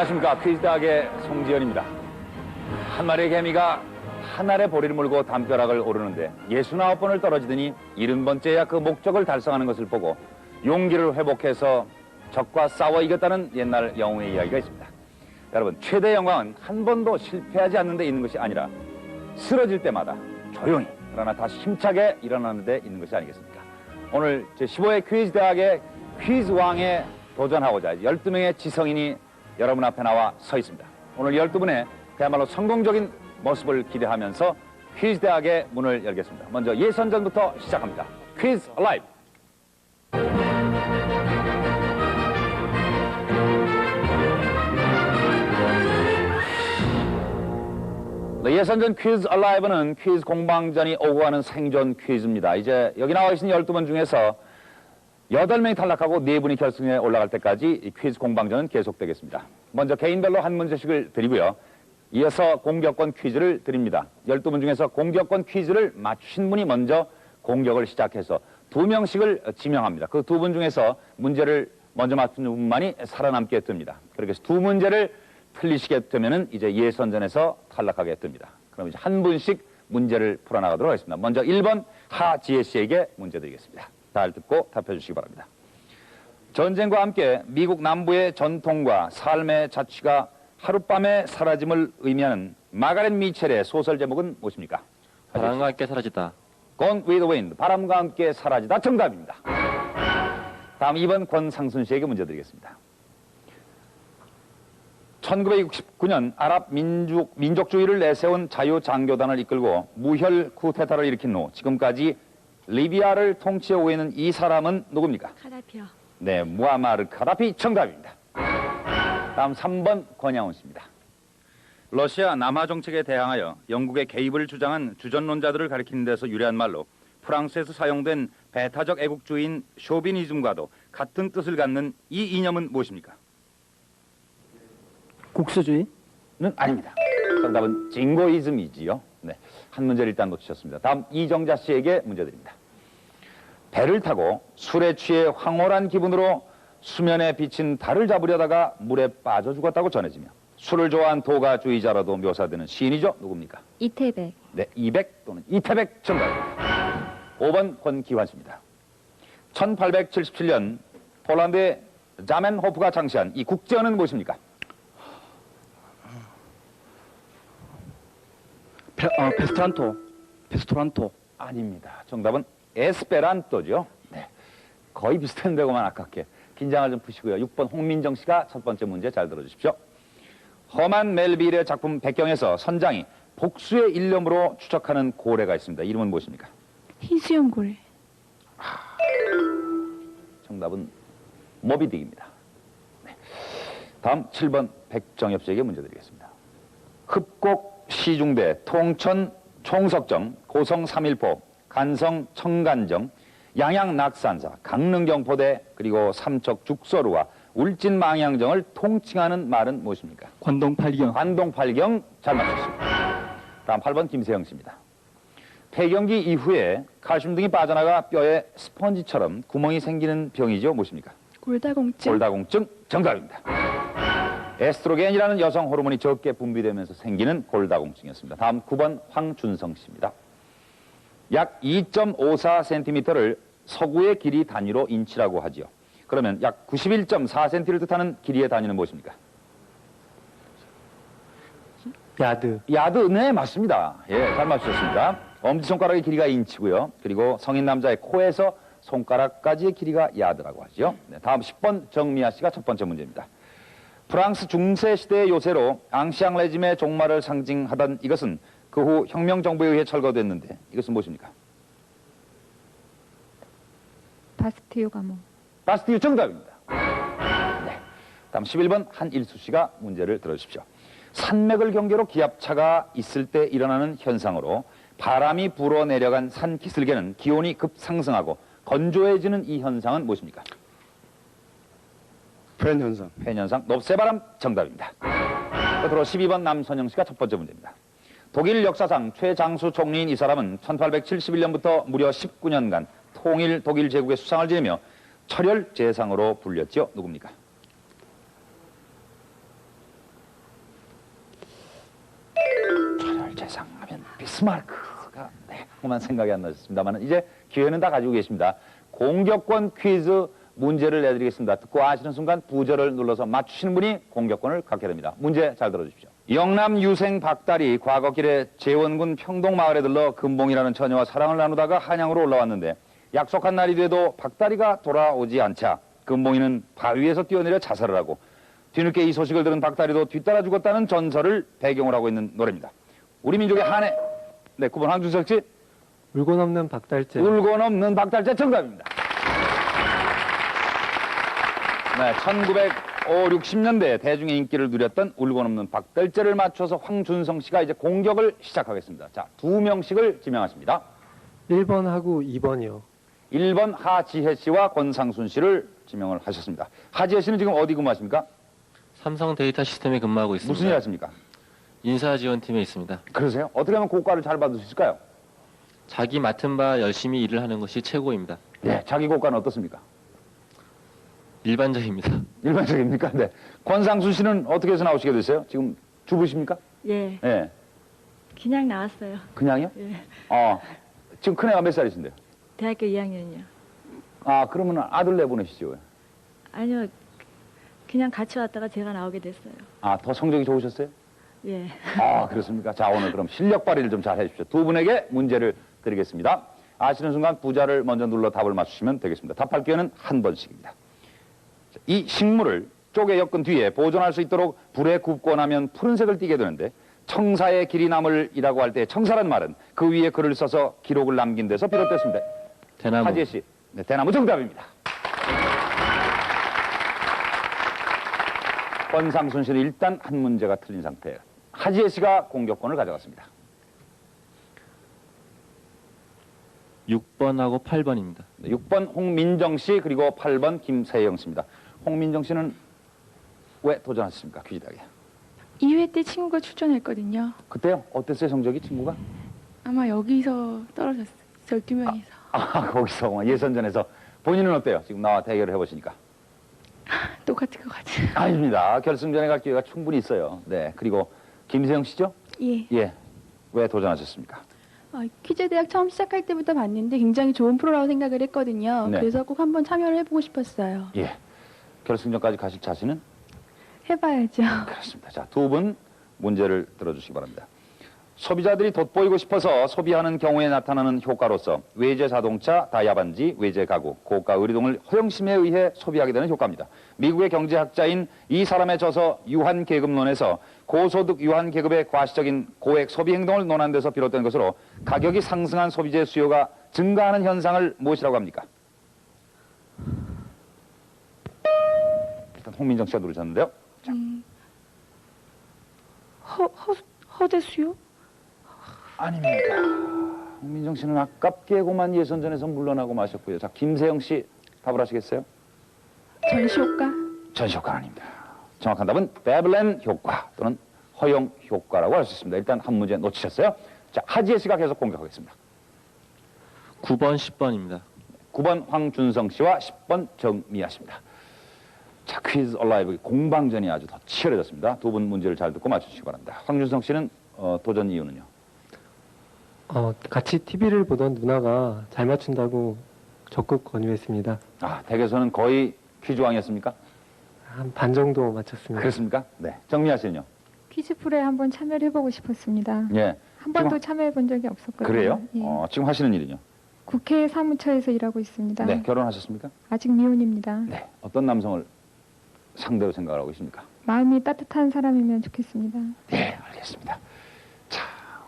안녕하십니까. 퀴즈대학의 송지현입니다. 한 마리의 개미가 하늘에 보리를 물고 담벼락을 오르는데 69번을 떨어지더니 70번째야 그 목적을 달성하는 것을 보고 용기를 회복해서 적과 싸워 이겼다는 옛날 영웅의 이야기가 있습니다. 여러분, 최대의 영광은 한 번도 실패하지 않는 데 있는 것이 아니라 쓰러질 때마다 조용히 그러나 다시 힘차게 일어나는 데 있는 것이 아니겠습니까? 오늘 제15회 퀴즈대학의 퀴즈왕에 도전하고자 12명의 지성인이 여러분 앞에 나와 서 있습니다. 오늘 12분의 그야말로 성공적인 모습을 기대하면서 퀴즈대학의 문을 열겠습니다. 먼저 예선전부터 시작합니다. 퀴즈 라이브. 예선전 퀴즈 얼라이브는 퀴즈 공방전이 오고 가는 생존 퀴즈입니다. 이제 여기 나와 계신 12분 중에서 8명이 탈락하고 4분이 결승에 올라갈 때까지 이 퀴즈 공방전은 계속되겠습니다. 먼저 개인별로 한 문제씩을 드리고요. 이어서 공격권 퀴즈를 드립니다. 12분 중에서 공격권 퀴즈를 맞추신 분이 먼저 공격을 시작해서 2명씩을 지명합니다. 그 2분 중에서 문제를 먼저 맞춘 분만이 살아남게 됩니다. 그렇게 해서 2문제를 틀리시게 되면은 이제 예선전에서 탈락하게 됩니다. 그럼 이제 한 분씩 문제를 풀어나가도록 하겠습니다. 먼저 1번 하지혜 씨에게 문제 드리겠습니다. 잘 듣고 답해 주시기 바랍니다. 전쟁과 함께 미국 남부의 전통과 삶의 자취가 하룻밤에 사라짐을 의미하는 마가렛 미첼의 소설 제목은 무엇입니까? 바람과 함께 사라지다. Gone with the Wind, 바람과 함께 사라지다. 정답입니다. 다음 2번 권상순 씨에게 문제 드리겠습니다. 1969년 아랍 민족주의를 내세운 자유장교단을 이끌고 무혈 쿠데타를 일으킨 후 지금까지 리비아를 통치해 오고 있는 이 사람은 누굽니까? 카다피요. 네, 무아마르 카다피 정답입니다. 다음 3번 권양훈 씨입니다. 러시아 남하 정책에 대항하여 영국의 개입을 주장한 주전론자들을 가리키는 데서 유래한 말로 프랑스에서 사용된 배타적 애국주의인 쇼비니즘과도 같은 뜻을 갖는 이 이념은 무엇입니까? 국수주의? 는 아닙니다. 정답은 징고이즘이지요. 네, 한 문제를 일단 놓치셨습니다. 다음 이정자 씨에게 문제 드립니다. 배를 타고 술에 취해 황홀한 기분으로 수면에 비친 달을 잡으려다가 물에 빠져 죽었다고 전해지며 술을 좋아한 도가주의자로도 묘사되는 시인이죠. 누굽니까? 이태백. 네, 이백 또는 이태백 정답입니다. 5번 권기환 씨입니다. 1877년 폴란드의 자멘호프가 창시한 이 국제어는 무엇입니까? 베스토란토. 아닙니다. 정답은 에스페란토죠. 네, 거의 비슷한데고만 아깝게. 긴장을 좀 푸시고요. 6번 홍민정 씨가 첫 번째 문제 잘 들어주십시오. 허만 멜빌의 작품 백경에서 선장이 복수의 일념으로 추적하는 고래가 있습니다. 이름은 무엇입니까? 흰수염고래. 정답은 모비딕입니다. 네. 다음 7번 백정엽 씨에게 문제 드리겠습니다. 흡곡 시중대, 통천 총석정, 고성 삼일포, 간성 청간정, 양양 낙산사, 강릉경포대, 그리고 삼척 죽서루와 울진 망양정을 통칭하는 말은 무엇입니까? 관동팔경. 관동팔경 잘 맞췄습니다. 다음 8번 김세영 씨입니다. 폐경기 이후에 칼슘 등이 빠져나가 뼈에 스펀지처럼 구멍이 생기는 병이죠. 무엇입니까? 골다공증. 골다공증 정답입니다. 에스트로겐이라는 여성 호르몬이 적게 분비되면서 생기는 골다공증이었습니다. 다음 9번 황준성 씨입니다. 약 2.54cm를 서구의 길이 단위로 인치라고 하지요. 그러면 약 91.4cm를 뜻하는 길이의 단위는 무엇입니까? 야드. 야드, 네, 맞습니다. 예, 잘 맞추셨습니다. 엄지손가락의 길이가 인치고요. 그리고 성인 남자의 코에서 손가락까지의 길이가 야드라고 하죠. 네, 다음 10번 정미아 씨가 첫 번째 문제입니다. 프랑스 중세 시대의 요새로 앙시앙 레짐의 종말을 상징하던 이것은 그 후 혁명정부에 의해 철거됐는데 이것은 무엇입니까? 바스티유 감옥. 바스티유 정답입니다. 네. 다음 11번 한일수 씨가 문제를 들어주십시오. 산맥을 경계로 기압차가 있을 때 일어나는 현상으로 바람이 불어내려간 산 기슭에는 기온이 급상승하고 건조해지는 이 현상은 무엇입니까? 팬현상. 팬현상, 높새바람 정답입니다. 끝으로 12번 남선영 씨가 첫 번째 문제입니다. 독일 역사상 최장수 총리인 이 사람은 1871년부터 무려 19년간 통일 독일 제국의 수상을 지내며 철혈 재상으로 불렸지요. 누굽니까? 비스마르크가 그만 생각이 안 나셨습니다만 이제 기회는 다 가지고 계십니다. 공격권 퀴즈 문제를 내드리겠습니다. 듣고 아시는 순간 부저를 눌러서 맞추시는 분이 공격권을 갖게 됩니다. 문제 잘 들어주십시오. 영남 유생 박달이 과거길에 재원군 평동마을에 들러 금봉이라는 처녀와 사랑을 나누다가 한양으로 올라왔는데 약속한 날이 돼도 박달이가 돌아오지 않자 금봉이는 바위에서 뛰어내려 자살을 하고 뒤늦게 이 소식을 들은 박달이도 뒤따라 죽었다는 전설을 배경으로 하고 있는 노래입니다. 우리 민족의 한해. 네, 9번 황준석 씨. 울고 넘는 박달재. 울고 넘는 박달재 정답입니다. 네, 1950, 60년대 대중의 인기를 누렸던 울고 넘는 박달재를 맞춰서 황준성 씨가 이제 공격을 시작하겠습니다. 자, 2명씩을 지명하십니다. 1번하고 2번이요. 1번 하지혜 씨와 권상순 씨를 지명을 하셨습니다. 하지혜 씨는 지금 어디 근무하십니까? 삼성 데이터 시스템에 근무하고 있습니다. 무슨 일 하십니까? 인사지원팀에 있습니다. 그러세요? 어떻게 하면 고가를 잘 받을 수 있을까요? 자기 맡은 바 열심히 일을 하는 것이 최고입니다. 네, 자기 고가는 어떻습니까? 일반적입니다. 일반적입니까? 네. 권상순 씨는 어떻게 해서 나오시게 됐어요? 지금 주부십니까? 예, 네. 그냥 나왔어요. 그냥요? 예, 지금 큰애가 몇 살이신데요? 대학교 2학년이요. 아, 그러면 아들 내보내시죠. 왜? 아니요, 그냥 같이 왔다가 제가 나오게 됐어요. 아, 더 성적이 좋으셨어요? 예, 아, 그렇습니까? 자, 오늘 그럼 실력 발휘를 좀 잘 해주십시오. 두 분에게 문제를 드리겠습니다. 아시는 순간 부자를 먼저 눌러 답을 맞추시면 되겠습니다. 답할 기회는 한 번씩입니다. 자, 이 식물을 쪼개 엮은 뒤에 보존할 수 있도록 불에 굽고 나면 푸른색을 띠게 되는데 청사의 길이 남을이라고 할 때 청사란 말은 그 위에 글을 써서 기록을 남긴 데서 비롯됐습니다. 대나무. 하지혜 씨, 네, 대나무 정답입니다. 권상순 씨는 일단 한 문제가 틀린 상태예요. 하지혜 씨가 공격권을 가져갔습니다. 6번하고 8번입니다. 6번 홍민정 씨 그리고 8번 김세영 씨입니다. 홍민정 씨는 왜 도전하셨습니까? 퀴즈다게. 2회 때 친구가 출전했거든요. 그때요? 어땠어요 성적이 친구가? 아마 여기서 떨어졌어요. 12명이서. 아 거기서 예선전에서 본인은 어때요? 지금 나와 대결을 해보시니까. 똑같을 것 같아요. 아닙니다. 결승전에 갈 기회가 충분히 있어요. 네. 그리고 김세영 씨죠? 예. 예. 왜 도전하셨습니까? 퀴즈 대학 처음 시작할 때부터 봤는데 굉장히 좋은 프로라고 생각을 했거든요. 네. 그래서 꼭 한번 참여를 해보고 싶었어요. 예. 결승전까지 가실 자신은? 해봐야죠. 그렇습니다. 자, 두 분 문제를 들어주시기 바랍니다. 소비자들이 돋보이고 싶어서 소비하는 경우에 나타나는 효과로서 외제 자동차, 다이아반지, 외제 가구, 고가 의류 등을 허영심에 의해 소비하게 되는 효과입니다. 미국의 경제학자인 이 사람의 저서 유한계급론에서 고소득 유한계급의 과시적인 고액 소비 행동을 논한 데서 비롯된 것으로 가격이 상승한 소비재 수요가 증가하는 현상을 무엇이라고 합니까? 일단 홍민정 씨가 누르셨는데요. 허대 수요? 아닙니다. 홍민정 씨는 아깝게고만 예선전에서 물러나고 마셨고요. 자, 김세영 씨 답을 하시겠어요? 전시효과? 전시효과는 아닙니다. 정확한 답은 베블렌 효과 또는 허용 효과라고 할 수 있습니다. 일단 한 문제 놓치셨어요. 자, 하지혜 씨가 계속 공격하겠습니다. 9번, 10번입니다. 9번 황준성 씨와 10번 정미아 씨입니다. 자, 퀴즈 얼라이브 공방전이 아주 더 치열해졌습니다. 두 분 문제를 잘 듣고 맞추시기 바랍니다. 황준성 씨는 도전 이유는요? 같이 TV를 보던 누나가 잘 맞춘다고 적극 권유했습니다. 아, 댁에서는 거의 퀴즈왕이었습니까? 한 반 정도 맞췄습니다. 그렇습니까? 네. 정미아 씨는요? 퀴즈 프로에 한번 참여를 해보고 싶었습니다. 예. 한 번도 지금 참여해본 적이 없었거든요. 그래요? 예. 지금 하시는 일은요? 국회 사무처에서 일하고 있습니다. 네. 결혼하셨습니까? 아직 미혼입니다. 네. 어떤 남성을 상대로 생각을 하고 있습니까? 마음이 따뜻한 사람이면 좋겠습니다. 네, 알겠습니다. 자,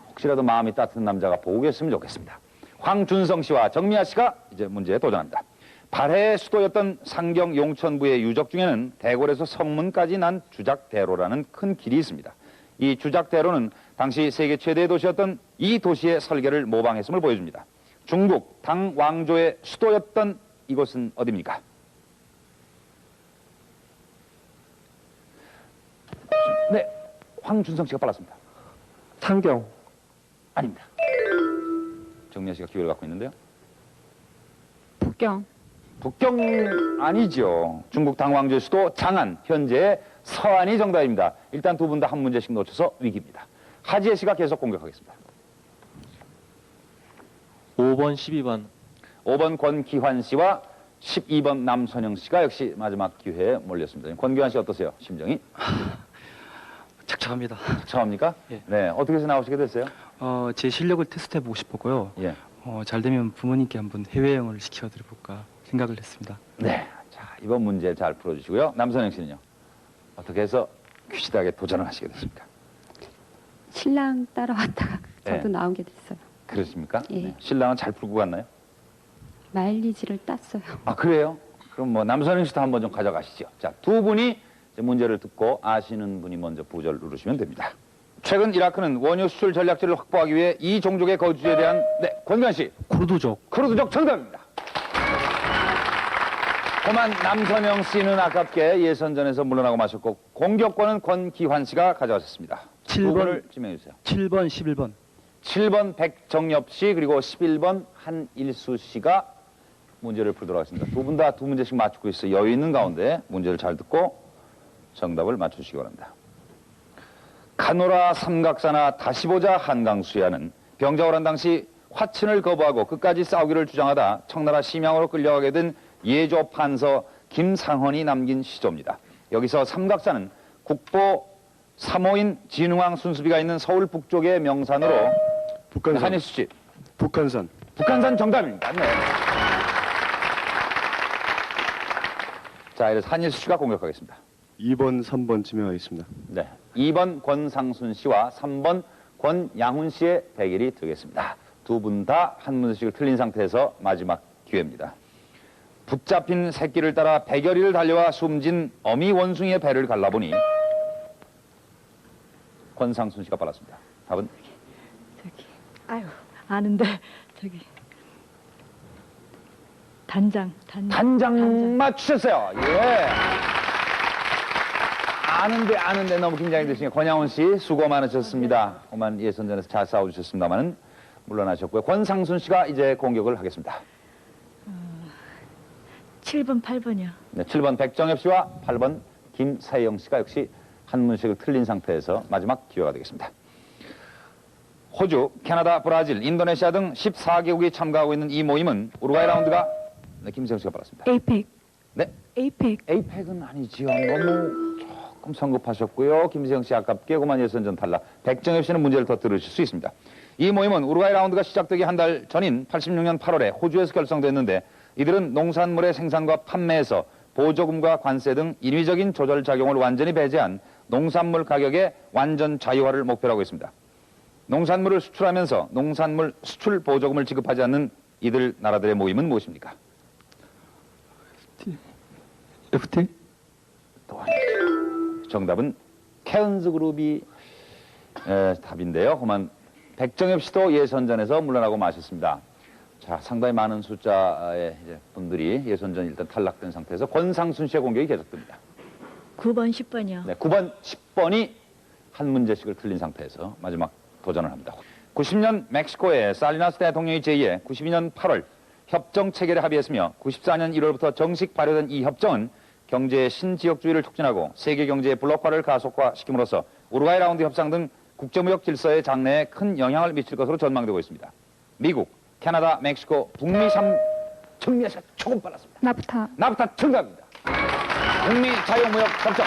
혹시라도 마음이 따뜻한 남자가 보고 계셨으면 좋겠습니다. 황준성 씨와 정미아 씨가 이제 문제에 도전합니다. 발해의 수도였던 상경 용천부의 유적 중에는 대궐에서 성문까지 난 주작대로라는 큰 길이 있습니다. 이 주작대로는 당시 세계 최대의 도시였던 이 도시의 설계를 모방했음을 보여줍니다. 중국 당 왕조의 수도였던 이곳은 어디입니까? 네, 황준성 씨가 빨랐습니다. 창경. 아닙니다. 정미아 씨가 기회를 갖고 있는데요. 북경. 북경 아니죠. 중국 당왕조의 수도 장안, 현재의 서안이 정답입니다. 일단 두 분 다 한 문제씩 놓쳐서 위기입니다. 하지혜 씨가 계속 공격하겠습니다. 5번, 12번. 5번 권기환 씨와 12번 남선영 씨가 역시 마지막 기회에 몰렸습니다. 권기환 씨 어떠세요? 심정이? 착착합니다. 처음입니까? 예. 네. 어떻게 해서 나오시게 됐어요? 제 실력을 테스트해보고 싶었고요. 예. 잘 되면 부모님께 한번 해외여행을 시켜드려볼까 생각을 했습니다. 네. 자, 이번 문제 잘 풀어주시고요. 남선영 씨는요? 어떻게 해서 퀴즈닥에 도전을 하시게 됐습니까? 신랑 따라왔다가 저도 네. 나오게 됐어요. 그렇습니까? 예. 네. 신랑은 잘 풀고 갔나요? 마일리지를 땄어요. 아, 그래요? 그럼 뭐 남선영 씨도 한번 좀 가져가시죠. 자, 두 분이 이제 문제를 듣고 아시는 분이 먼저 부저를 누르시면 됩니다. 최근 이라크는 원유 수출 전략지를 확보하기 위해 이 종족의 거주에 대한 권기환 씨. 쿠르드족. 크루드족 정답입니다. 그만 남선영 씨는 아깝게 예선전에서 물러나고 마셨고 공격권은 권기환 씨가 가져가셨습니다. 7번을 지명해 주세요. 7번, 11번. 7번 백정엽 씨 그리고 11번 한일수 씨가 문제를 풀도록 하겠습니다. 두 분 다 두 문제씩 맞추고 있어 여유 있는 가운데 문제를 잘 듣고 정답을 맞추시기 바랍니다. 가노라 삼각사나 다시 보자 한강수야는 병자호란 당시 화친을 거부하고 끝까지 싸우기를 주장하다 청나라 심양으로 끌려가게 된 예조 판서 김상헌이 남긴 시조입니다. 여기서 삼각사는 국보 3호인 진흥왕 순수비가 있는 서울 북쪽의 명산으로 북한산. 한일수 씨. 북한산. 북한산 정답입니다. 네. 자, 이래서 한일수 씨가 공격하겠습니다. 2번, 3번 지명하겠습니다. 네. 2번 권상순 씨와 3번 권양훈 씨의 대결이 되겠습니다. 두 분 다 한 문제씩을 틀린 상태에서 마지막 기회입니다. 붙잡힌 새끼를 따라 백여리를 달려와 숨진 어미 원숭이의 배를 갈라보니 권상순 씨가 빨랐습니다. 답은? 아유 아는데 저기 단장. 단장 맞추셨어요. 예. 아는데 너무 긴장이 되시니까 권양훈 씨 수고 많으셨습니다. 오만 예선전에서 잘 싸워주셨습니다만은 물러나셨고요. 권상순 씨가 이제 공격을 하겠습니다. 7번, 8번이요. 네, 7번 백정엽 씨와 8번 김사영 씨가 역시 한 문씩을 틀린 상태에서 마지막 기회가 되겠습니다. 호주, 캐나다, 브라질, 인도네시아 등 14개국이 참가하고 있는 이 모임은 우루과이 라운드가 김세영 씨가 받았습니다. 에이펙. 네, 에이펙. 에이펙은 아니지요. 너무 조금 성급하셨고요. 김세영 씨 아깝게 그만 예선전 탈락. 백정엽 씨는 문제를 더 들으실 수 있습니다. 이 모임은 우루과이 라운드가 시작되기 한 달 전인 86년 8월에 호주에서 결성됐는데 이들은 농산물의 생산과 판매에서 보조금과 관세 등 인위적인 조절 작용을 완전히 배제한 농산물 가격의 완전 자유화를 목표로 하고 있습니다. 농산물을 수출하면서 농산물 수출 보조금을 지급하지 않는 이들 나라들의 모임은 무엇입니까? FT? 또 아니죠. 정답은 케언즈 그룹이 답인데요. 그만 백정엽 씨도 예선전에서 물러나고 마셨습니다. 자, 상당히 많은 숫자의 분들이 예선전 일단 탈락된 상태에서 권상순 씨의 공격이 계속됩니다. 9번, 10번이요. 네, 9번, 10번이 한 문제씩을 틀린 상태에서 마지막 도전을 합니다. 90년 멕시코의 살리나스 대통령이 제2의 92년 8월 협정 체결에 합의했으며 94년 1월부터 정식 발효된 이 협정은 경제의 신지역주의를 촉진하고 세계 경제의 블록화를 가속화시킴으로써 우루과이 라운드 협상 등 국제무역 질서의 장래에 큰 영향을 미칠 것으로 전망되고 있습니다. 미국, 캐나다, 멕시코, 북미 3청미아 씨가 조금 빨랐습니다. 나프타 정답입니다. 북미 자유무역 협정.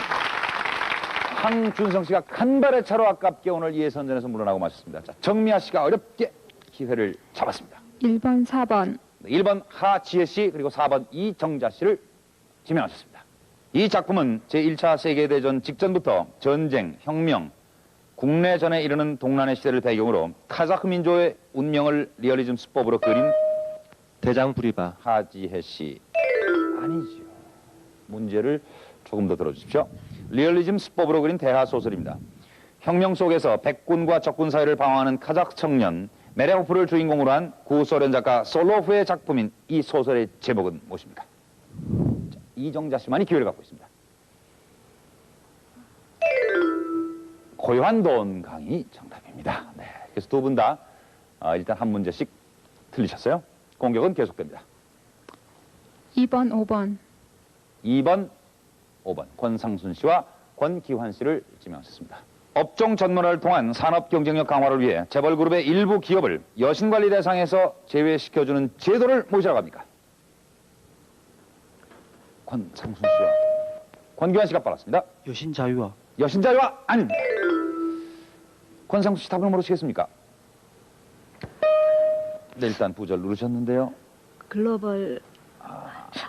황준성 씨가 간발의 차로 아깝게 오늘 예선전에서 물러나고 마셨습니다. 자, 정미아 씨가 어렵게 기회를 잡았습니다. 1번, 4번. 1번 하지혜 씨 그리고 4번 이정자 씨를 지명하셨습니다. 이 작품은 제1차 세계대전 직전부터 전쟁, 혁명, 국내전에 이르는 동란의 시대를 배경으로 카자흐 민족의 운명을 리얼리즘 수법으로 그린 대장 부리바. 하지혜 씨 아니죠. 문제를 조금 더 들어주십시오. 리얼리즘 수법으로 그린 대하 소설입니다. 혁명 속에서 백군과 적군 사이를 방황하는 카자흐 청년 메레호프를 주인공으로 한 구소련 작가 솔로프의 작품인 이 소설의 제목은 무엇입니까? 자, 이정자 씨만이 기회를 갖고 있습니다. 고요한 돈강이 정답입니다. 네, 그래서 두 분 다 일단 한 문제씩 틀리셨어요. 공격은 계속됩니다. 2번, 5번. 2번, 5번 권상순 씨와 권기환 씨를 지명하셨습니다. 업종 전문화를 통한 산업 경쟁력 강화를 위해 재벌그룹의 일부 기업을 여신관리 대상에서 제외시켜주는 제도를 무엇이라고 합니까? 권상순 씨와 권규환 씨가 빨랐습니다. 여신자유화. 여신자유화 아닙니다. 권상순 씨 답을 모르시겠습니까? 네, 일단 부절 누르셨는데요. 글로벌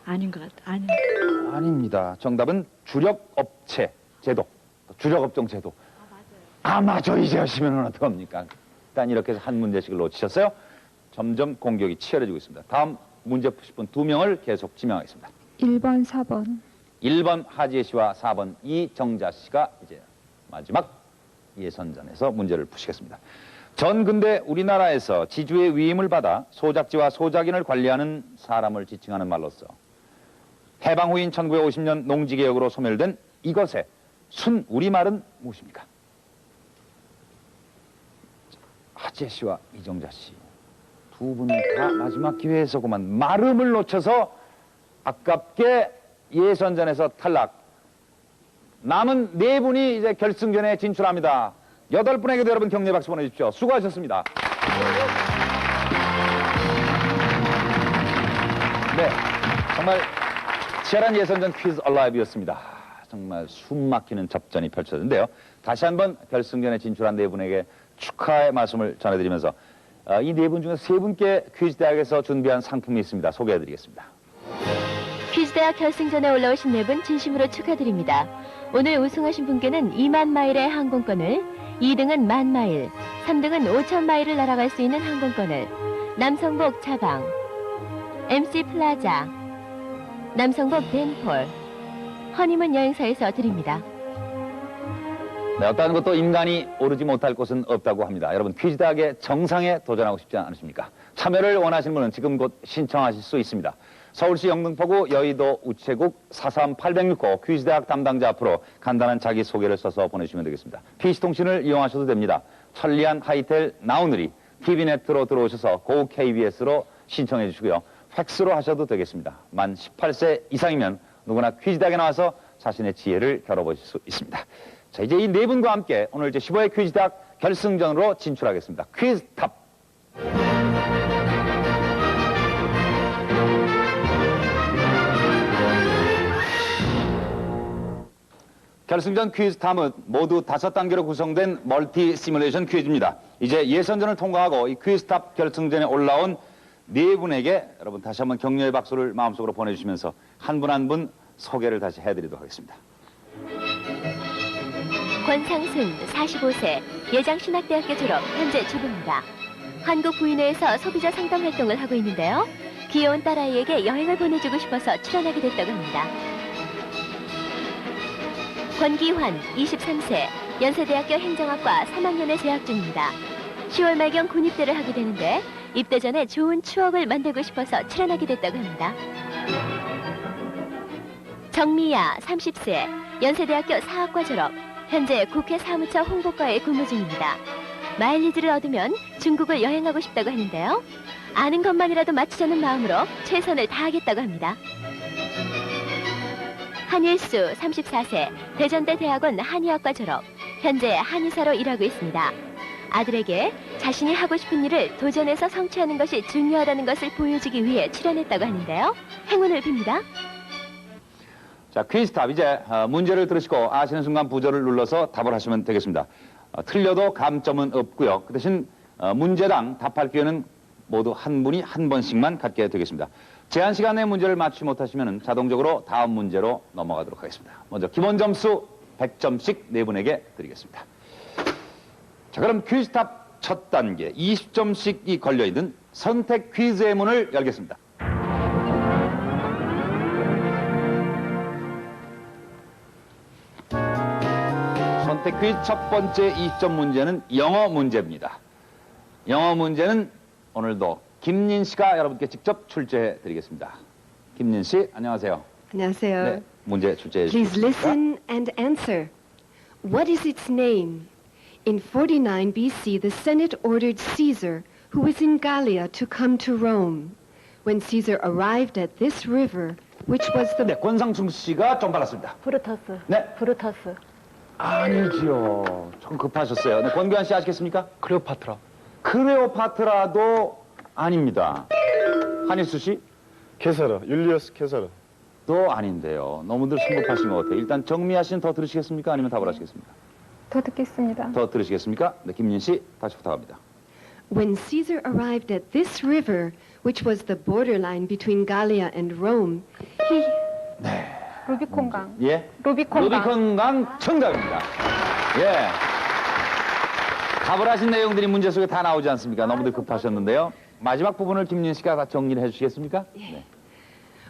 아닌 것 같아. 아니. 아닙니다. 정답은 주력업체 제도, 주력업종 제도. 맞아 이제 하시면 어떡합니까? 일단 이렇게 해서 한 문제씩을 놓치셨어요. 점점 공격이 치열해지고 있습니다. 다음 문제 푸실 분 2명을 계속 지명하겠습니다. 1번, 4번. 1번 하지혜 씨와 4번 이정자 씨가 이제 마지막 예선전에서 문제를 푸시겠습니다. 전 근대 우리나라에서 지주의 위임을 받아 소작지와 소작인을 관리하는 사람을 지칭하는 말로서 해방 후인 1950년 농지개혁으로 소멸된 이것의 순 우리말은 무엇입니까? 하지혜 씨와 이정자 씨 두 분 다 마지막 기회에서 그만 말음을 놓쳐서 아깝게 예선전에서 탈락. 남은 네 분이 이제 결승전에 진출합니다. 8분에게도 여러분 격려 박수 보내주십시오. 수고하셨습니다. 네, 정말 치열한 예선전 퀴즈 얼라이브였습니다. 정말 숨막히는 접전이 펼쳐졌는데요. 다시 한번 결승전에 진출한 네 분에게 축하의 말씀을 전해드리면서 이 네 분 중에 세 분께 퀴즈 대학에서 준비한 상품이 있습니다. 소개해드리겠습니다. 퀴즈대학 결승전에 올라오신 네 분 진심으로 축하드립니다. 오늘 우승하신 분께는 2만 마일의 항공권을, 2등은 1만 마일, 3등은 5천 마일을 날아갈 수 있는 항공권을, 남성복 차방, MC 플라자, 남성복 덴폴, 허니문 여행사에서 드립니다. 네, 어떠한 것도 인간이 오르지 못할 곳은 없다고 합니다. 여러분 퀴즈 대학의 정상에 도전하고 싶지 않으십니까? 참여를 원하시는 분은 지금 곧 신청하실 수 있습니다. 서울시 영등포구 여의도 우체국 43806호 퀴즈대학 담당자 앞으로 간단한 자기소개를 써서 보내주시면 되겠습니다. PC통신을 이용하셔도 됩니다. 천리안 하이텔 나우누리 TV네트로 들어오셔서 고 KBS로 신청해 주시고요. 팩스로 하셔도 되겠습니다. 만 18세 이상이면 누구나 퀴즈대학에 나와서 자신의 지혜를 겨뤄보실 수 있습니다. 자, 이제 이 네 분과 함께 오늘 제15회 퀴즈대학 결승전으로 진출하겠습니다. 퀴즈탑. 결승전 퀴즈탑은 모두 5단계로 구성된 멀티 시뮬레이션 퀴즈입니다. 이제 예선전을 통과하고 이 퀴즈탑 결승전에 올라온 네 분에게 여러분 다시 한번 격려의 박수를 마음속으로 보내주시면서 한 분 한 분 소개를 다시 해드리도록 하겠습니다. 권상순 45세 예장신학대학교 졸업 현재 주부입니다. 한국 부인회에서 소비자 상담 활동을 하고 있는데요. 귀여운 딸아이에게 여행을 보내주고 싶어서 출연하게 됐다고 합니다. 권기환 23세 연세대학교 행정학과 3학년에 재학 중입니다. 10월 말경 군입대를 하게 되는데 입대 전에 좋은 추억을 만들고 싶어서 출연하게 됐다고 합니다. 정미야 30세 연세대학교 사학과 졸업 현재 국회 사무처 홍보과에 근무 중입니다. 마일리지를 얻으면 중국을 여행하고 싶다고 하는데요. 아는 것만이라도 맞추자는 마음으로 최선을 다하겠다고 합니다. 한일수 34세 대전대 대학원 한의학과 졸업 현재 한의사로 일하고 있습니다. 아들에게 자신이 하고 싶은 일을 도전해서 성취하는 것이 중요하다는 것을 보여주기 위해 출연했다고 하는데요. 행운을 빕니다. 자, 퀴즈탑 이제 문제를 들으시고 아시는 순간 부저를 눌러서 답을 하시면 되겠습니다. 틀려도 감점은 없고요. 그 대신 문제당 답할 기회는 모두 한 분이 한 번씩만 갖게 되겠습니다. 제한 시간에 문제를 맞추지 못하시면 자동적으로 다음 문제로 넘어가도록 하겠습니다. 먼저 기본 점수 100점씩 네 분에게 드리겠습니다. 자, 그럼 퀴즈탑 첫 단계 20점씩이 걸려있는 선택 퀴즈의 문을 열겠습니다. 선택 퀴즈 첫 번째 20점 문제는 영어 문제입니다. 영어 문제는 오늘도 김린 씨가 여러분께 직접 출제해 드리겠습니다. 김린 씨, 안녕하세요. 안녕하세요. 네, 문제 출제해 Please 주시겠습니까? listen and answer. What is its name? In 49 BC, the Senate ordered Caesar, who was in Gallia, to come to Rome. When Caesar arrived at this river, which was the... 네, 권상충 씨가 좀 빨랐습니다. 브루터스. 네. 브루터스. 아니지요. 좀 급하셨어요. 네, 권규환 씨 아시겠습니까? 클레오파트라. 클레오파트라도 아닙니다. 한일수 씨? 케사라, 율리어스 케사라. 도 아닌데요. 너무들 성급하신 것 같아요. 일단 정미아 씨는 더 들으시겠습니까? 아니면 답을 하시겠습니까? 더 듣겠습니다. 더 들으시겠습니까? 네, 김민 씨 다시 부탁합니다. When Caesar arrived at this river, which was the borderline between Gallia and Rome, he 루비콘강. 예? 루비콘강. 루비콘강 정답입니다. 예. 답을 하신 내용들이 문제 속에 다 나오지 않습니까? 너무들 급하셨는데요. 마지막 부분을 김민 씨가 다 정리를 해주시겠습니까? 네.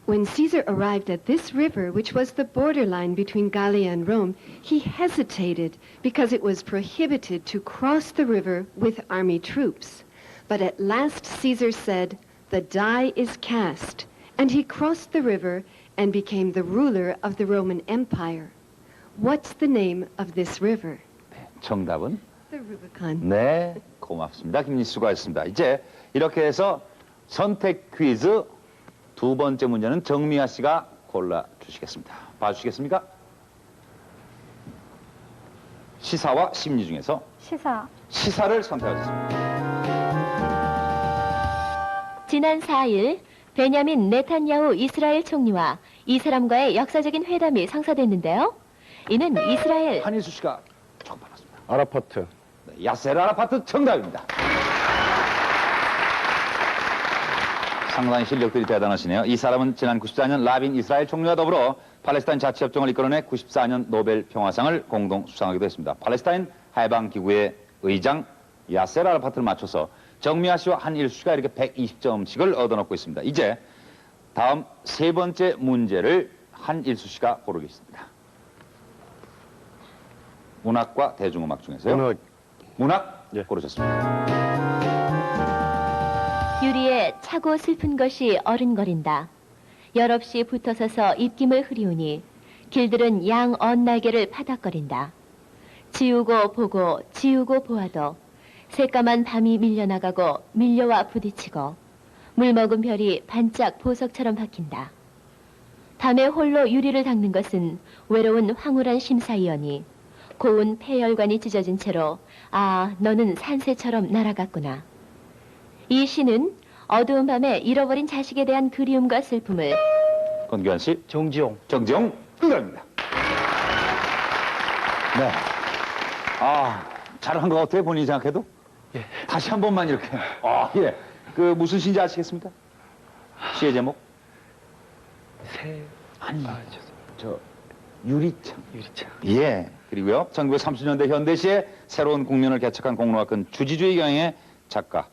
When Caesar arrived at this river, which was the borderline between Gallia and Rome, he hesitated because it was prohibited to cross the river with army troops. But at last Caesar said, "The die is cast," and he crossed the river and became the ruler of the Roman Empire. What's the name of this river? 정답은? The Rubicon. 네, 고맙습니다. 김민 씨 수고하셨습니다. 이제 이렇게 해서 선택 퀴즈 두 번째 문제는 정미아 씨가 골라주시겠습니다. 봐주시겠습니까? 시사와 심리 중에서 시사. 시사를 선택하셨습니다. 지난 4일 베냐민 네탄야후 이스라엘 총리와 이 사람과의 역사적인 회담이 성사됐는데요. 이는 이스라엘 한일수 씨가 처음 받았습니다. 아라파트. 네, 야세르 아라파트 정답입니다. 상당히 실력들이 대단하시네요. 이 사람은 지난 94년 라빈 이스라엘 총리와 더불어 팔레스타인 자치협정을 이끌어내 94년 노벨 평화상을 공동 수상하기도 했습니다. 팔레스타인 해방기구의 의장 야세르 아라파트를 맞춰서 정미아 씨와 한일수 씨가 이렇게 120점씩을 얻어놓고 있습니다. 이제 다음 세 번째 문제를 한일수 씨가 고르겠습니다. 문학과 대중음악 중에서요. 문학 예. 고르셨습니다. 유리에 차고 슬픈 것이 어른거린다. 열없이 붙어서서 입김을 흐리우니 길들은 양 언날개를 파닥거린다. 지우고 보고 지우고 보아도 새까만 밤이 밀려나가고 밀려와 부딪히고 물먹은 별이 반짝 보석처럼 박힌다. 밤에 홀로 유리를 닦는 것은 외로운 황홀한 심사위원이 고운 폐혈관이 찢어진 채로 아 너는 산새처럼 날아갔구나. 이 시는 어두운 밤에 잃어버린 자식에 대한 그리움과 슬픔을 권규환 씨, 정지용. 정지용 정답입니다. 네. 아, 잘한 것 같아요, 본인이 생각해도? 예. 다시 한 번만 이렇게. 아, 예. 그 무슨 시인지 아시겠습니까? 시의 제목? 아닙니다. 저 유리창. 유리창. 예. 그리고요, 1930년대 현대시의 새로운 국면을 개척한 공로가 큰 주지주의 경향의 작가.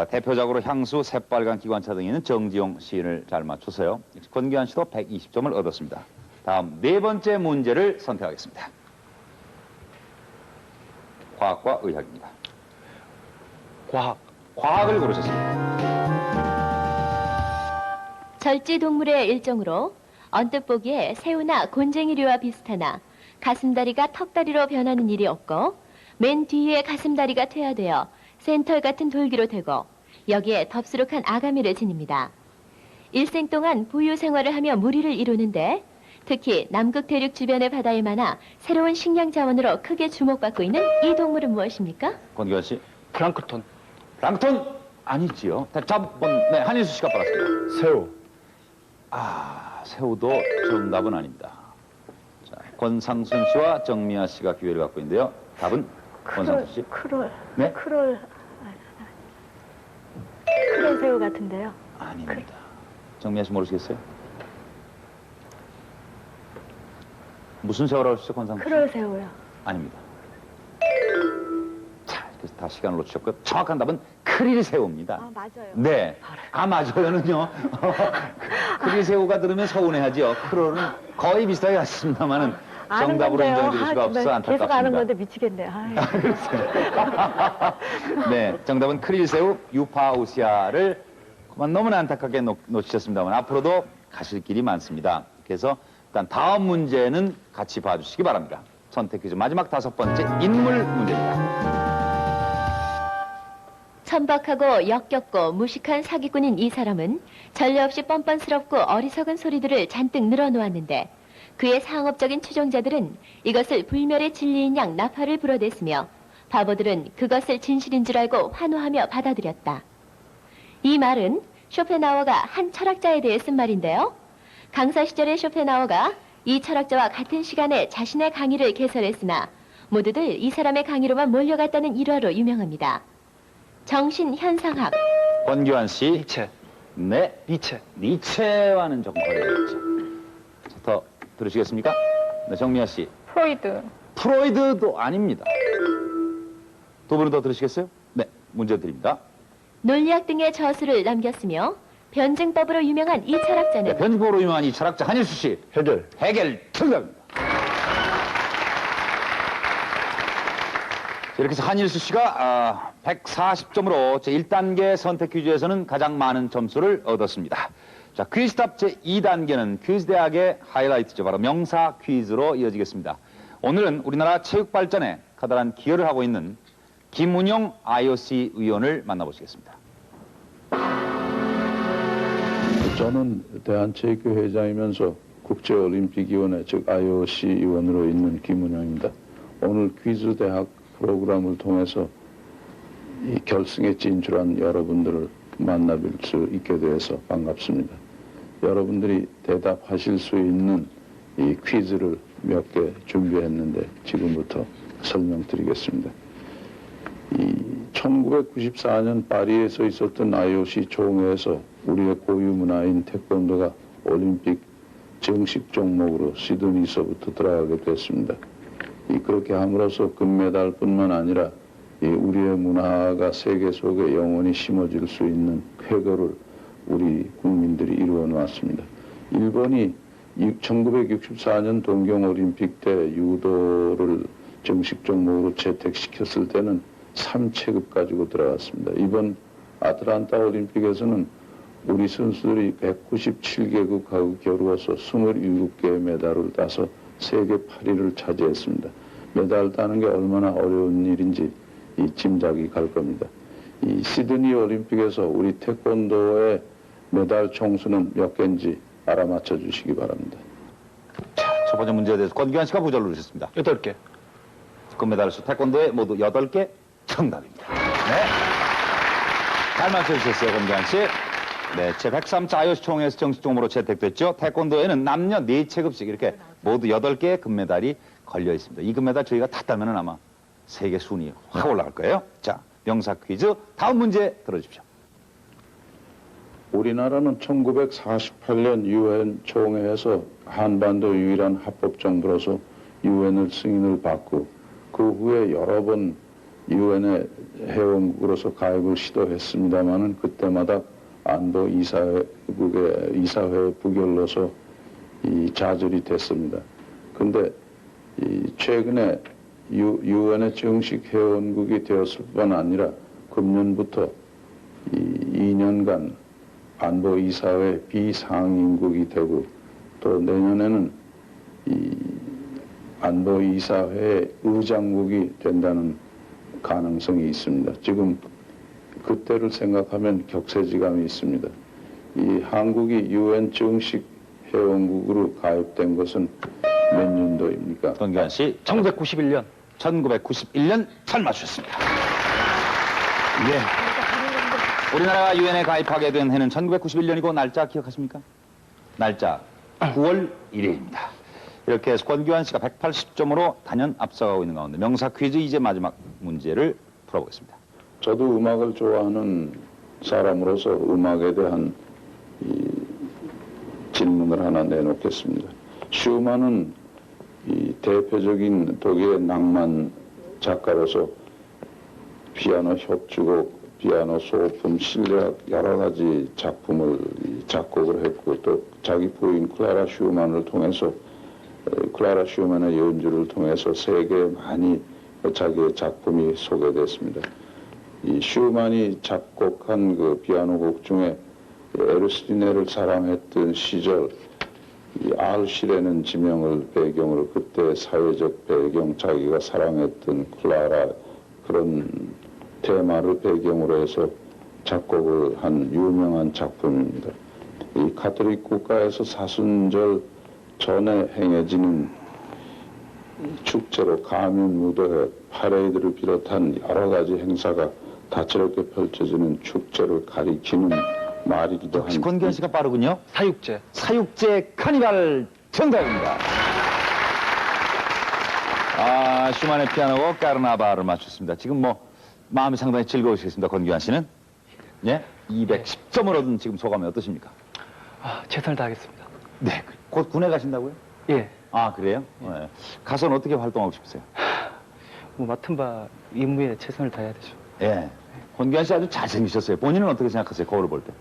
대표적으로 향수, 새빨간 기관차 등이 있는 정지용 시인을 잘 맞춰서요. 권규환 씨도 120점을 얻었습니다. 다음 네 번째 문제를 선택하겠습니다. 과학과 의학입니다. 과학. 과학을 고르셨습니다. 절지동물의 일종으로 언뜻 보기에 새우나 곤쟁이류와 비슷하나 가슴다리가 턱다리로 변하는 일이 없고 맨 뒤에 가슴다리가 퇴화되어 센털 같은 돌기로 되고 여기에 덥수룩한 아가미를 지닙니다. 일생 동안 부유 생활을 하며 무리를 이루는데 특히 남극 대륙 주변의 바다에 많아 새로운 식량 자원으로 크게 주목받고 있는 이 동물은 무엇입니까? 권규환 씨. 플랑크톤. 플랑크톤 아니지요. 네, 한일수 씨가 빨았습니다. 새우. 아, 새우도 정답은 아닙니다. 자, 권상순 씨와 정미아 씨가 기회를 갖고 있는데요. 답은 권상순 씨. 크롤. 네? 크롤 새우 같은데요. 아닙니다. 정미아 씨 모르시겠어요? 무슨 새우라고 하셨죠, 권상순 씨? 크롤 새우요. 아닙니다. 자, 그래서 다 시간을 놓치셨고요. 정확한 답은 크릴 새우입니다. 아 맞아요. 네. 아, 맞아요는요. 크릴 새우가 들으면 서운해하죠. 크롤은 거의 비슷하게 갔습니다만은 정답으로 인정해드릴 수가 없어 안타깝습니다. 계속 아는 건데 미치겠네. 아유. 네, 정답은 크릴 새우 유파우시아를 그만 너무나 안타깝게 놓치셨습니다만 앞으로도 가실 길이 많습니다. 그래서 일단 다음 문제는 같이 봐주시기 바랍니다. 선택 퀴즈 마지막 다섯 번째 인물 문제입니다. 천박하고 역겹고 무식한 사기꾼인 이 사람은 전례 없이 뻔뻔스럽고 어리석은 소리들을 잔뜩 늘어놓았는데 그의 상업적인 추종자들은 이것을 불멸의 진리인 양 나팔을 불어댔으며 바보들은 그것을 진실인 줄 알고 환호하며 받아들였다. 이 말은 쇼펜하우어가 한 철학자에 대해 쓴 말인데요. 강사 시절의 쇼펜하우어가 이 철학자와 같은 시간에 자신의 강의를 개설했으나 모두들 이 사람의 강의로만 몰려갔다는 일화로 유명합니다. 정신현상학. 권규환 씨. 니체. 네. 니체. 니체와는 조금 거리가 있죠. 자, 더 들으시겠습니까? 네, 정미아 씨. 프로이드. 프로이드도 아닙니다. 두 분은 더 들으시겠어요? 네, 문제 드립니다. 논리학 등의 저수를 남겼으며 변증법으로 유명한 이 철학자는 네, 변증법으로 유명한 이 철학자 한일수 씨. 해결. 해결 정답입니다. 이렇게 해서 한일수 씨가 140점으로 제1단계 선택 퀴즈에서는 가장 많은 점수를 얻었습니다. 자, 퀴즈답 제2단계는 퀴즈 대학의 하이라이트죠. 바로 명사 퀴즈로 이어지겠습니다. 오늘은 우리나라 체육 발전에 커다란 기여를 하고 있는 김운영 IOC 의원을 만나보시겠습니다. 저는 대한체육회 회장이면서 국제올림픽위원회 즉 IOC 위원으로 있는 김운영입니다. 오늘 퀴즈 대학 프로그램을 통해서 이 결승에 진출한 여러분들을 만나뵐 수 있게 되어서 반갑습니다. 여러분들이 대답하실 수 있는 이 퀴즈를 몇 개 준비했는데 지금부터 설명드리겠습니다. 이 1994년 파리에서 있었던 IOC 총회에서 우리의 고유 문화인 태권도가 올림픽 정식 종목으로 시드니서부터 들어가게 됐습니다. 그렇게 함으로써 금메달뿐만 아니라 우리의 문화가 세계 속에 영원히 심어질 수 있는 쾌거를 우리 국민들이 이루어 놓았습니다. 일본이 1964년 동경올림픽 때 유도를 정식 종목으로 채택시켰을 때는 3체급 가지고 들어갔습니다. 이번 아틀란타 올림픽에서는 우리 선수들이 197개국하고 겨루어서 27개의 메달을 따서 세계 8위를 차지했습니다. 메달 따는 게 얼마나 어려운 일인지 짐작이 갈 겁니다. 이 시드니 올림픽에서 우리 태권도의 메달 총수는 몇 개인지 알아맞혀 주시기 바랍니다. 자, 첫 번째 문제에 대해서 권규환 씨가 부절을 누르셨습니다. 8개. 금메달 수 태권도에 모두 8개 정답입니다. 네. 잘 맞춰주셨어요, 권규환 씨. 네, 제103차 IOC 총회에서 정식 종목으로 채택됐죠. 태권도에는 남녀 4체급씩 이렇게 모두 8개의 금메달이 걸려 있습니다. 이 금메달 저희가 다 따면 아마 세계 순위 확 올라갈 거예요. 자, 명사 퀴즈 다음 문제 들어주십시오. 우리나라는 1948년 유엔 총회에서 한반도 유일한 합법정부로서 유엔을 승인을 받고 그 후에 여러 번 유엔의 회원국으로서 가입을 시도했습니다마는 그때마다 안보 이사회 부결로서 좌절이 됐습니다. 근데 최근에 유엔의 정식 회원국이 되었을 뿐 아니라 금년부터 2년간 안보 이사회 비상임국이 되고 또 내년에는 안보 이사회 의장국이 된다는 가능성이 있습니다. 지금 그때를 생각하면 격세지감이 있습니다. 이 한국이 유엔 정식 회원국으로 가입된 것은 몇 년도입니까? 권규환 씨. 1991년. 1991년 잘 맞추셨습니다. 예. 우리나라가 유엔에 가입하게 된 해는 1991년이고 날짜 기억하십니까? 날짜 9월 1일입니다. 이렇게 해서 권규환 씨가 180점으로 단연 앞서가고 있는 가운데 명사 퀴즈 이제 마지막 문제를 풀어보겠습니다. 저도 음악을 좋아하는 사람으로서 음악에 대한 질문을 하나 내놓겠습니다. 슈만은 대표적인 독일의 낭만 작가로서 피아노 협주곡, 피아노 소품, 실내악 여러 가지 작품을 작곡을 했고 또 자기 부인 클라라 슈만을 통해서 클라라 슈만의 연주를 통해서 세계에 많이 자기의 작품이 소개됐습니다. 이 슈만이 작곡한 그 피아노 곡 중에 에르스티네를 사랑했던 시절 이 알시라는 지명을 배경으로 그때 사회적 배경 자기가 사랑했던 클라라 그런 테마를 배경으로 해서 작곡을 한 유명한 작품입니다. 이 가톨릭 국가에서 사순절 전에 행해지는 축제로 가면 무도회, 파레이드를 비롯한 여러 가지 행사가 다채롭게 펼쳐지는 축제를 가리키는 말이기도 역시 합니다. 권기환 씨가 빠르군요. 사육제. 사육제 카니발 정답입니다. 아, 슈만의 피아노고 까르나바를 맞췄습니다. 지금 뭐 마음이 상당히 즐거우시겠습니다. 권기환 씨는. 예? 210점을 얻은 지금 소감이 어떠십니까? 최선을 다하겠습니다. 네. 곧 군에 가신다고요? 예. 아, 그래요? 네. 가서는 어떻게 활동하고 싶으세요? 뭐 맡은 바 임무에 최선을 다해야 되죠. 예. 권기환 씨 아주 잘생기셨어요. 본인은 어떻게 생각하세요? 거울을 볼 때.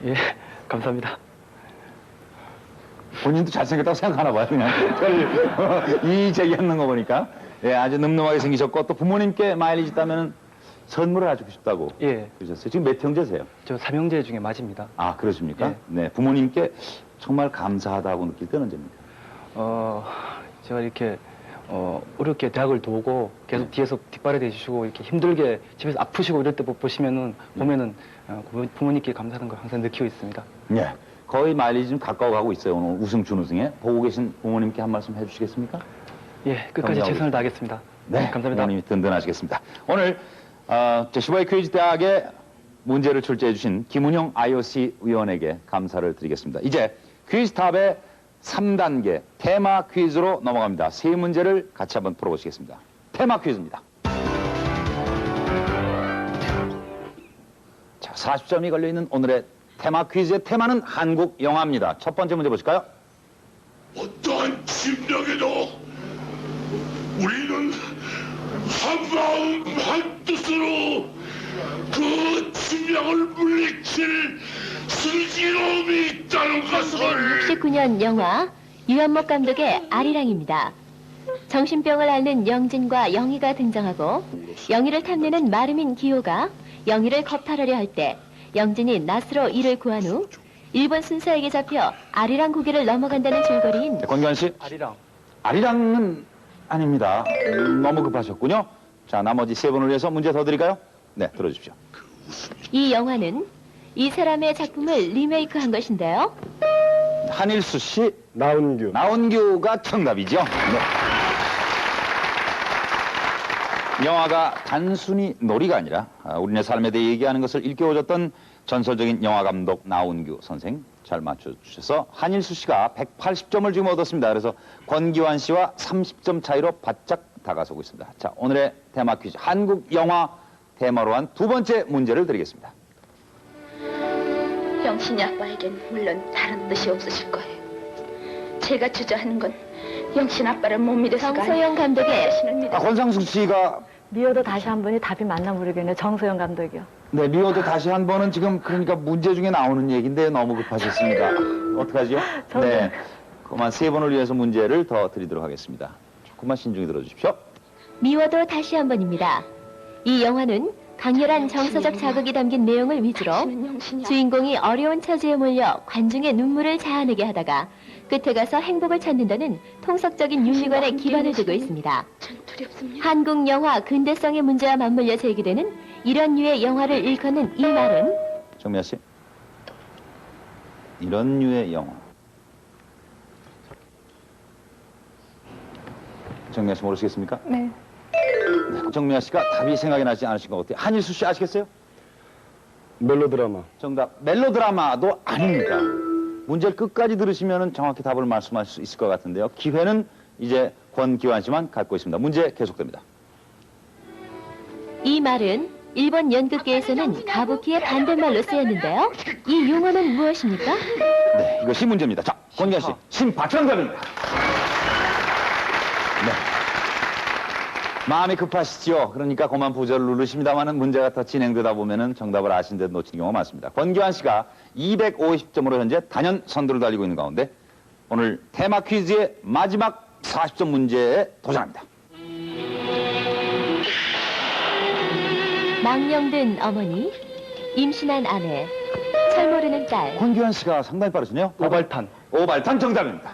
예. 감사합니다. 본인도 잘생겼다고 생각하나 봐요. 그냥 이 제기하는 거 보니까. 예, 아주 늠름하게 생기셨고 또 부모님께 마일리지 따면은 선물을 해주고 싶다고 예. 그러셨어요. 지금 몇 형제세요? 저 3형제 중에 맞입니다. 아, 그러십니까? 예. 네, 부모님께 정말 감사하다고 느낄 때는 언제입니까? 제가 이렇게 어렵게 대학을 도우고 계속 뒤에서 뒷발이 되주시고 이렇게 힘들게 집에서 아프시고 이럴 때 보시면은 보면은 부모님께 감사하는 걸 항상 느끼고 있습니다. 예. 거의 마일리지 좀 가까워가고 있어요. 오늘 우승 준우승에 보고 계신 부모님께 한 말씀 해주시겠습니까? 예, 끝까지 감사하고 최선을 다하겠습니다. 네, 감사합니다. 부모님이 든든하시겠습니다. 오늘 제15회 퀴즈 대학에 문제를 출제해 주신 김은형 IOC 위원에게 감사를 드리겠습니다. 이제 퀴즈탑의 3단계 테마 퀴즈로 넘어갑니다. 세 문제를 같이 한번 풀어보시겠습니다. 테마 퀴즈입니다. 자, 40점이 걸려있는 오늘의 테마 퀴즈의 테마는 한국 영화입니다. 첫 번째 문제 보실까요? 어떠한 침략에도 우리는 한마음 한뜻으로 그 침략을 물리칠 슬기로움이 있다는 것을 1969년 영화 유한목 감독의 아리랑입니다. 정신병을 앓는 영진과 영희가 등장하고 영희를 탐내는 마르민 기호가 영희를 겁탈하려 할 때 영진이 낫으로 이를 구한 후 일본 순사에게 잡혀 아리랑 고개를 넘어간다는 줄거리인 네, 권기환 씨. 아리랑. 아리랑은 아닙니다. 너무 급하셨군요. 자, 나머지 세 분을 위해서 문제 더 드릴까요? 네, 들어주십시오. 이 영화는 이 사람의 작품을 리메이크한 것인데요. 한일수 씨, 나은규. 나온규가 정답이죠. 네. 영화가 단순히 놀이가 아니라 우리네 삶에 대해 얘기하는 것을 일깨워줬던 전설적인 영화 감독 나온규 선생 잘 맞춰주셔서 한일수 씨가 180점을 지금 얻었습니다. 그래서 권기환 씨와 30점 차이로 바짝 다가서고 있습니다. 자, 오늘의 테마 퀴즈 한국 영화 테마로 한 두 번째 문제를 드리겠습니다. 영신이 아빠에겐 물론 다른 뜻이 없으실 거예요. 제가 주저하는 건 영신 아빠를 못 믿어서가 정소영 감독의 권상숙 씨가 미워도 다시 한 번이 답이 맞나 모르겠네요. 정소영 감독이요. 네, 미워도 다시 한 번은 지금 그러니까 문제 중에 나오는 얘기인데 너무 급하셨습니다. 어떡하지요? 네, 그만 세 번을 위해서 문제를 더 드리도록 하겠습니다. 조금만 신중히 들어주십시오. 미워도 다시 한 번입니다. 이 영화는 강렬한 정서적 자극이 담긴 내용을 위주로 주인공이 어려운 처지에 몰려 관중의 눈물을 자아내게 하다가 끝에 가서 행복을 찾는다는 통속적인 윤리관에 기반을 두고 있습니다. 한국 영화 근대성의 문제와 맞물려 제기되는 이런 류의 영화를 일컫는 이 말은 정미아 씨, 이런 류의 영화. 정미아 씨 모르시겠습니까? 네. 네, 정미아 씨가 답이 생각이 나지 않으신 것 같아요. 한일수 씨 아시겠어요? 멜로드라마. 정답. 멜로드라마도 아닙니다. 문제를 끝까지 들으시면 정확히 답을 말씀할 수 있을 것 같은데요. 기회는 이제 권기환 씨만 갖고 있습니다. 문제 계속됩니다. 이 말은 일본 연극계에서는 가부키의 반대말로 쓰였는데요. 이 용어는 무엇입니까? 네, 이것이 문제입니다. 자, 권기환 씨, 심파정답입니다. 네. 마음이 급하시죠? 그러니까 그만 부저를 누르십니다만은 문제가 더 진행되다 보면은 정답을 아신 데 놓치는 경우가 많습니다. 권기환 씨가 250점으로 현재 단연 선두를 달리고 있는 가운데 오늘 테마 퀴즈의 마지막 40점 문제에 도전합니다. 망령된 어머니, 임신한 아내, 철 모르는 딸. 권기환 씨가 상당히 빠르시네요. 오발탄. 오발탄 정답입니다.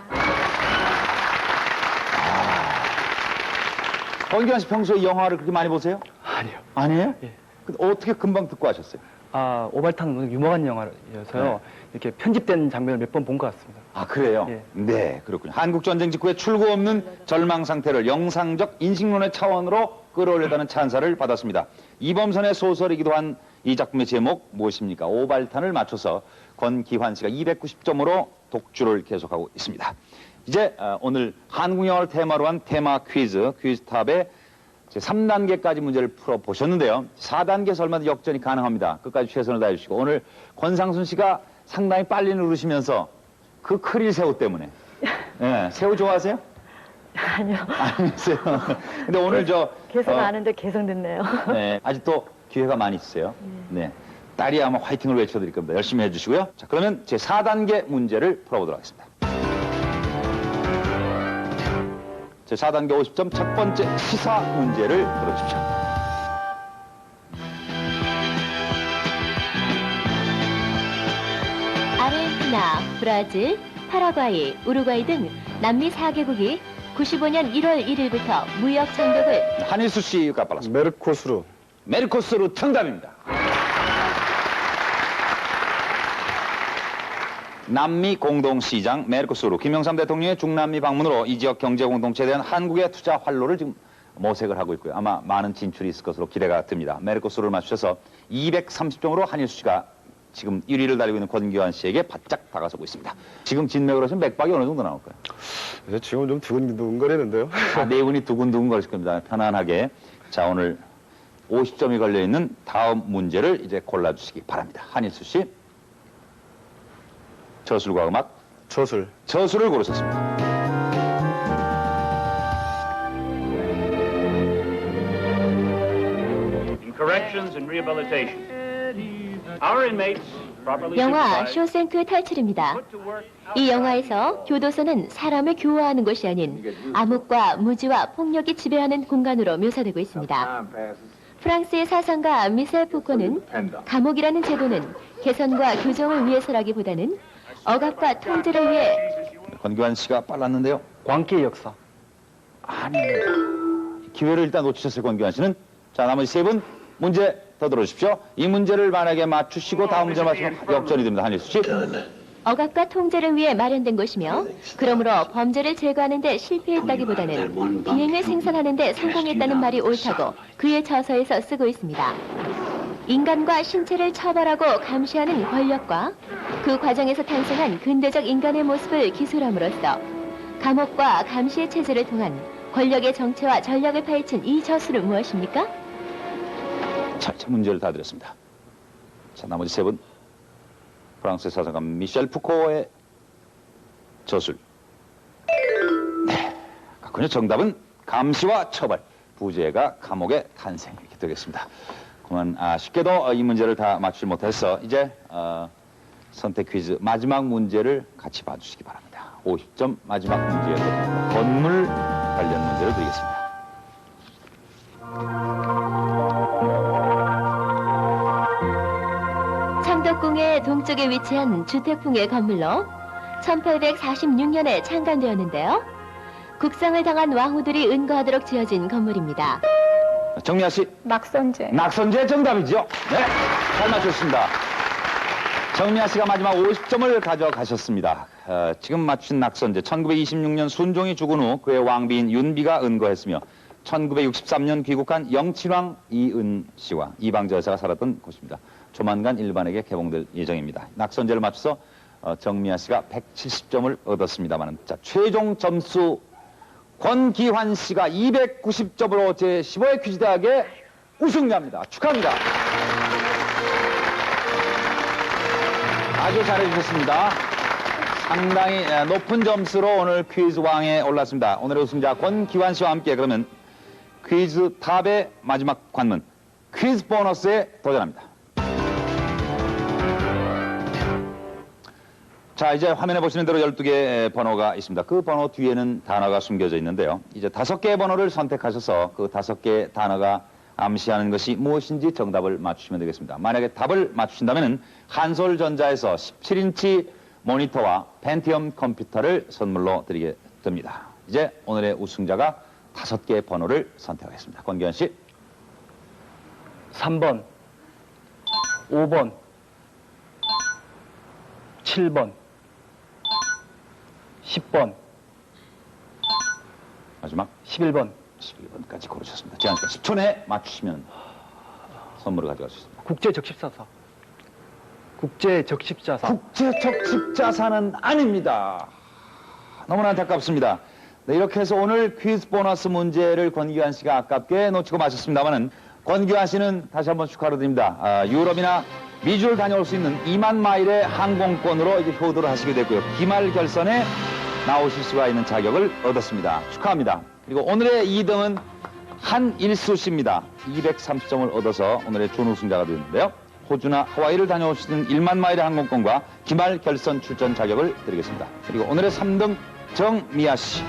권기환 씨 평소에 영화를 그렇게 많이 보세요? 아니요. 아니에요? 예. 근데 어떻게 금방 듣고 하셨어요? 오발탄은 유명한 영화여서요. 이렇게 편집된 장면을 몇 번 본 것 같습니다. 아, 그래요? 예. 네, 그렇군요. 한국전쟁 직후에 출구 없는 절망 상태를 영상적 인식론의 차원으로 끌어올렸다는 찬사를 받았습니다. 이범선의 소설이기도 한 이 작품의 제목 무엇입니까? 오발탄을 맞춰서 권기환 씨가 290점으로 독주를 계속하고 있습니다. 이제 오늘 한국 영화를 테마로 한 테마 퀴즈, 퀴즈탑의 3단계까지 문제를 풀어보셨는데요. 4단계에서 얼마든 역전이 가능합니다. 끝까지 최선을 다해주시고 오늘 권상순 씨가 상당히 빨리 누르시면서 그 크릴 새우 때문에 네, 새우 좋아하세요? 아니요. 아니세요. 근데 오늘 계속 아는데 계속 듣네요. 네, 아직도 기회가 많이 있어요. 네. 딸이 아마 화이팅을 외쳐드릴 겁니다. 열심히 해주시고요. 자, 그러면 제 4단계 문제를 풀어보도록 하겠습니다. 제 4단계 50점 첫 번째 시사 문제를 풀어주십시오. 아르헨티나, 브라질, 파라과이, 우루과이 등 남미 4개국이 95년 1월 1일부터 무역 장벽을 한일수 씨가 빨랐습니다. 메르코스루. 메르코스루 정답입니다. 남미 공동시장 메르코스루 김영삼 대통령의 중남미 방문으로 이 지역 경제 공동체에 대한 한국의 투자 활로를 지금 모색을 하고 있고요. 아마 많은 진출이 있을 것으로 기대가 됩니다. 메르코스루를 맞추셔서 230점으로 한일수 씨가 지금 1위를 달리고 있는 권기환 씨에게 바짝 다가서고 있습니다. 지금 진맥으로 하시면 맥박이 어느 정도 나올까요? 지금 좀 두근두근거리는데요. 네 분이 두근두근 거리실 겁니다. 편안하게. 자, 오늘 50점이 걸려있는 다음 문제를 이제 골라주시기 바랍니다. 한일수 씨. 저술과 음악. 저술. 저술을 고르셨습니다. Corrections and rehabilitation. Our inmates properly 영화 supervised. 쇼생크 탈출입니다. 이 영화에서 교도소는 사람을 교화하는 곳이 아닌 암흑과 무지와 폭력이 지배하는 공간으로 묘사되고 있습니다. 프랑스의 사상가 미셀 푸코는 감옥이라는 제도는 개선과 교정을 위해서라기보다는 억압과 통제를 위해 권기환 씨가 빨랐는데요. 광기의 역사. 아닙니다. 기회를 일단 놓치셨어요, 권기환 씨는. 자, 나머지 세 분 문제 더 들어주십시오. 이 문제를 만약에 맞추시고 다음 문제를 맞추면 역전이 됩니다. 한일수 씨. 억압과 통제를 위해 마련된 곳이며 그러므로 범죄를 제거하는 데 실패했다기보다는 비행을 생산하는 데 성공했다는 말이 옳다고 그의 저서에서 쓰고 있습니다. 인간과 신체를 처벌하고 감시하는 권력과 그 과정에서 탄생한 근대적 인간의 모습을 기술함으로써 감옥과 감시의 체제를 통한 권력의 정체와 전략을 파헤친 이 저술은 무엇입니까? 자, 문제를 다 드렸습니다. 자, 나머지 세 분. 프랑스 사상가 미셸 푸코의 저술. 네, 그렇군요. 정답은 감시와 처벌, 부재가 감옥의 탄생 이렇게 되겠습니다. 그만 아쉽게도 이 문제를 다 맞추지 못해서 이제 선택 퀴즈 마지막 문제를 같이 봐주시기 바랍니다. 50점 마지막 문제에 건물 관련 문제를 드리겠습니다. 창덕궁의 동쪽에 위치한 주택풍의 건물로 1846년에 창간되었는데요. 국상을 당한 왕후들이 은거하도록 지어진 건물입니다. 정미아 씨. 낙선제. 낙선제 정답이죠. 네, 잘 맞췄습니다. 정미아 씨가 마지막 50점을 가져가셨습니다. 지금 맞춘 낙선제 1926년 순종이 죽은 후 그의 왕비인 윤비가 은거했으며 1963년 귀국한 영친왕 이은 씨와 이방제 여사가 살았던 곳입니다. 조만간 일반에게 개봉될 예정입니다. 낙선제를 맞춰서 정미아 씨가 170점을 얻었습니다만, 자, 최종 점수 권기환 씨가 290점으로 제15회 퀴즈대학의 우승자입니다. 축하합니다. 아주 잘해주셨습니다. 상당히 높은 점수로 오늘 퀴즈 왕에 올랐습니다. 오늘의 우승자 권기환 씨와 함께 그러면 퀴즈 탑의 마지막 관문 퀴즈 보너스에 도전합니다. 자, 이제 화면에 보시는 대로 12개의 번호가 있습니다. 그 번호 뒤에는 단어가 숨겨져 있는데요. 이제 5개의 번호를 선택하셔서 그 5개의 단어가 암시하는 것이 무엇인지 정답을 맞추시면 되겠습니다. 만약에 답을 맞추신다면 한솔전자에서 17인치 모니터와 펜티엄 컴퓨터를 선물로 드리게 됩니다. 이제 오늘의 우승자가 5개의 번호를 선택하겠습니다. 권기환 씨. 3번. 5번, 7번, 10번, 마지막 11번. 11번까지 고르셨습니다. 제가 10초 내에 맞추시면 선물을 가져갈 수 있습니다. 국제적십자사. 국제적십자사. 국제적십자사는 아닙니다. 너무나 안타깝습니다. 네, 이렇게 해서 오늘 퀴즈 보너스 문제를 권규환 씨가 아깝게 놓치고 마셨습니다만은 권규환 씨는 다시 한번 축하를 드립니다. 유럽이나 미주를 다녀올 수 있는 2만 마일의 항공권으로 이제 효도를 하시게 됐고요. 기말 결선에 나오실 수가 있는 자격을 얻었습니다. 축하합니다. 그리고 오늘의 2등은 한일수 씨입니다. 230점을 얻어서 오늘의 준우승자가 되었는데요. 호주나 하와이를 다녀올 수 있는 1만 마일의 항공권과 기말 결선 출전 자격을 드리겠습니다. 그리고 오늘의 3등 정미아 씨.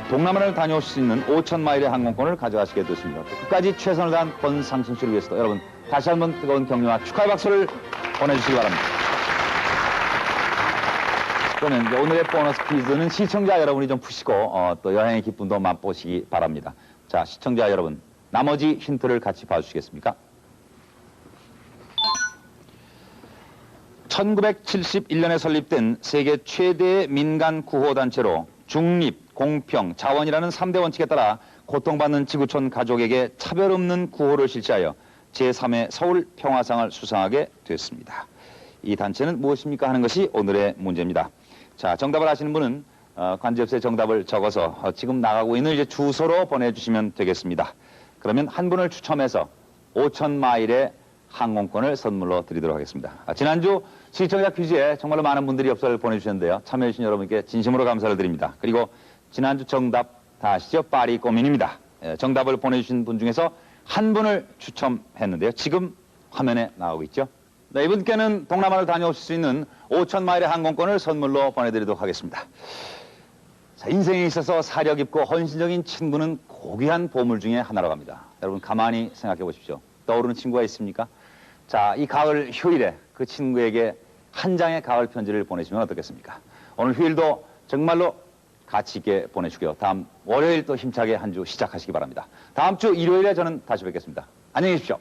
동남아를 다녀오실 수 있는 5천 마일의 항공권을 가져가시게 됐습니다. 끝까지 최선을 다한 권상순 씨를 위해서도 여러분 다시 한번 뜨거운 격려와 축하의 박수를 보내주시기 바랍니다. 그러면 이제 오늘의 보너스 퀴즈는 시청자 여러분이 좀 푸시고 또 여행의 기쁨도 맛보시기 바랍니다. 자, 시청자 여러분, 나머지 힌트를 같이 봐주시겠습니까? 1971년에 설립된 세계 최대의 민간 구호단체로 중립, 공평, 자원이라는 3대 원칙에 따라 고통받는 지구촌 가족에게 차별 없는 구호를 실시하여 제3회 서울 평화상을 수상하게 됐습니다. 이 단체는 무엇입니까 하는 것이 오늘의 문제입니다. 자, 정답을 아시는 분은 관제엽서에 정답을 적어서 지금 나가고 있는 이제 주소로 보내주시면 되겠습니다. 그러면 한 분을 추첨해서 5천 마일의 항공권을 선물로 드리도록 하겠습니다. 지난주 시청자 퀴즈에 정말로 많은 분들이 엽서를 보내주셨는데요. 참여해주신 여러분께 진심으로 감사를 드립니다. 그리고 지난주 정답 다 아시죠? 파리 꼬민입니다. 정답을 보내주신 분 중에서 한 분을 추첨했는데요. 지금 화면에 나오고 있죠? 네, 이분께는 동남아를 다녀오실 수 있는 5천 마일의 항공권을 선물로 보내드리도록 하겠습니다. 자, 인생에 있어서 사려 깊고 헌신적인 친구는 고귀한 보물 중에 하나라고 합니다. 여러분 가만히 생각해 보십시오. 떠오르는 친구가 있습니까? 자, 이 가을 휴일에 그 친구에게 한 장의 가을 편지를 보내시면 어떻겠습니까? 오늘 휴일도 정말로 가치 있게 보내시고요. 다음 월요일 또 힘차게 한 주 시작하시기 바랍니다. 다음 주 일요일에 저는 다시 뵙겠습니다. 안녕히 계십시오.